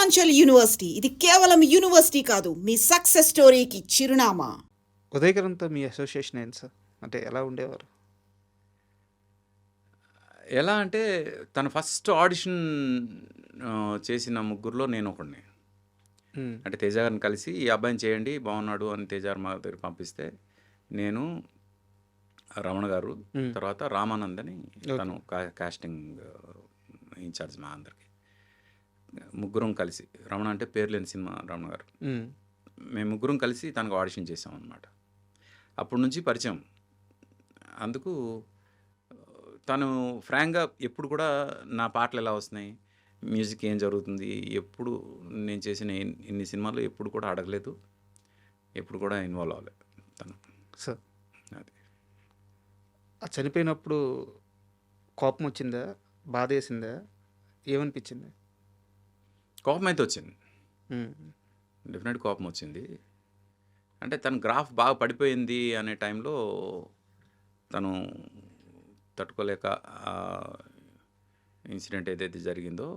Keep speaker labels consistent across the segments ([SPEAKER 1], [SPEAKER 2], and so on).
[SPEAKER 1] Purvanchal university ఇది కేవలం university కాదు, మీ సక్సెస్ స్టోరీకి చిరునామా.
[SPEAKER 2] ఉదయకరంతో మీ అసోసియేషన్ ఏంటి సార్? అంటే ఎలా ఉండేవారు?
[SPEAKER 3] ఎలా అంటే తను ఫస్ట్ ఆడిషన్ చేసిన ముగ్గురులో నేను ఒకడిని. అంటే తేజ గారిని కలిసి ఈ అబ్బాయిని చేయండి బాగున్నాడు అని తేజ గారు మా దగ్గర పంపిస్తే నేను, రమణ గారు, తర్వాత రామానంద్ అని తను కాస్టింగ్ ఇన్ఛార్జ్ మా అందరికి, ముగ్గురం కలిసి, రమణ అంటే పేరు లేని సినిమా రమణ గారు, మేము ముగ్గురం కలిసి తనకు ఆడిషన్ చేసాం అన్నమాట. అప్పటి నుంచి పరిచయం. అందుకు తను ఫ్రాంక్గా ఎప్పుడు కూడా నా పాటలు ఎలా వస్తున్నాయి, మ్యూజిక్ ఏం జరుగుతుంది, ఎప్పుడు నేను చేసిన ఇన్ని సినిమాలు ఎప్పుడు కూడా అడగలేదు, ఎప్పుడు కూడా ఇన్వాల్వ్ అవ్వలేదు తను.
[SPEAKER 2] సార్
[SPEAKER 3] అది
[SPEAKER 2] చనిపోయినప్పుడు కోపం వచ్చిందా, బాధ వేసిందా, ఏమనిపించింది?
[SPEAKER 3] కోపం అయితే వచ్చింది, డెఫినెట్ కోపం వచ్చింది. అంటే తన గ్రాఫ్ బాగా పడిపోయింది అనే టైంలో తను తట్టుకోలేక ఇన్సిడెంట్ ఏదైతే జరిగిందో,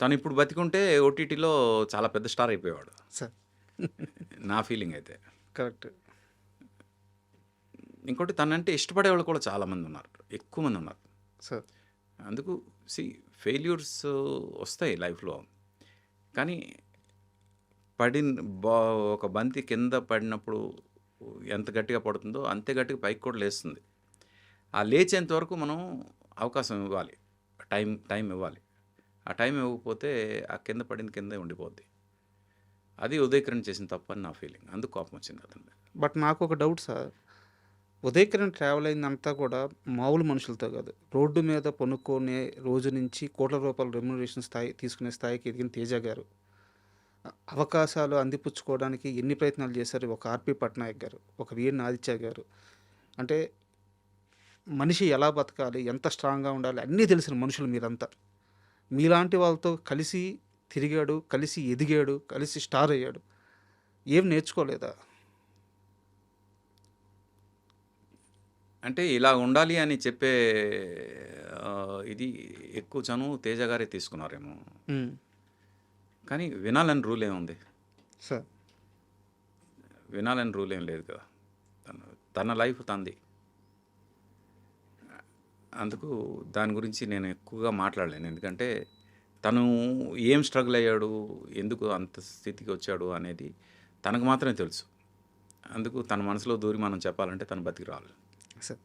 [SPEAKER 3] తను ఇప్పుడు బతికుంటే ఓటీటీలో చాలా పెద్ద స్టార్ అయిపోయేవాడు
[SPEAKER 2] సార్.
[SPEAKER 3] నా ఫీలింగ్ అయితే.
[SPEAKER 2] కరెక్ట్.
[SPEAKER 3] ఇంకోటి తనంటే ఇష్టపడేవాళ్ళు కూడా చాలామంది ఉన్నారు, ఎక్కువ మంది ఉన్నారు
[SPEAKER 2] సార్.
[SPEAKER 3] అందుకు ఫెయిల్యూర్స్ వస్తాయి లైఫ్లో, కానీ ఒక బంతి కింద పడినప్పుడు ఎంత గట్టిగా పడుతుందో అంతే గట్టిగా పైకి కూడా లేస్తుంది. ఆ లేచేంత వరకు మనం అవకాశం ఇవ్వాలి, టైం ఇవ్వాలి. ఆ టైం ఇవ్వకపోతే ఆ కింద పడింది కిందే ఉండిపోద్ది. అది ఉదయకిరణ్ చేసిన తప్పని నా ఫీలింగ్. అందుకు కోపం వచ్చింది అతని మీద.
[SPEAKER 2] బట్ నాకు ఒక డౌట్ సార్, ఉదయకిరణ్ ట్రావెల్ అయిందంతా కూడా మామూలు మనుషులతో కాదు, రోడ్డు మీద పనుక్కునే రోజు నుంచి కోట్ల రూపాయల రెమ్యునరేషన్ తీసుకునే స్థాయికి ఎదిగిన తేజ గారు అవకాశాలు అందిపుచ్చుకోవడానికి ఎన్ని ప్రయత్నాలు చేశారు. ఒక ఆర్పి పట్నాయక్ గారు, ఒక వీఎన్ ఆదిత్య గారు, అంటే మనిషి ఎలా బతకాలి, ఎంత స్ట్రాంగ్గా ఉండాలి అన్నీ తెలిసిన మనుషులు మీరంతా. మీలాంటి వాళ్ళతో కలిసి తిరిగాడు, కలిసి ఎదిగాడు, కలిసి స్టార్ అయ్యాడు. ఏం నేర్చుకోలేదా?
[SPEAKER 3] అంటే ఇలా ఉండాలి అని చెప్పే ఇది ఎక్కువ చనువు తేజ గారే తీసుకున్నారేమో, కానీ వినాలని రూల్ ఏముంది
[SPEAKER 2] సార్?
[SPEAKER 3] వినాలని రూల్ ఏం లేదు కదా. తన లైఫ్ తంది. అందుకు దాని గురించి నేను ఎక్కువగా మాట్లాడలేను, ఎందుకంటే తను ఏం స్ట్రగుల్ అయ్యాడు, ఎందుకు అంత స్థితికి వచ్చాడు అనేది తనకు మాత్రమే తెలుసు. అందుకు తన మనసులో దూరి మనం చెప్పాలంటే తను బతికి రావాలి
[SPEAKER 2] సార్.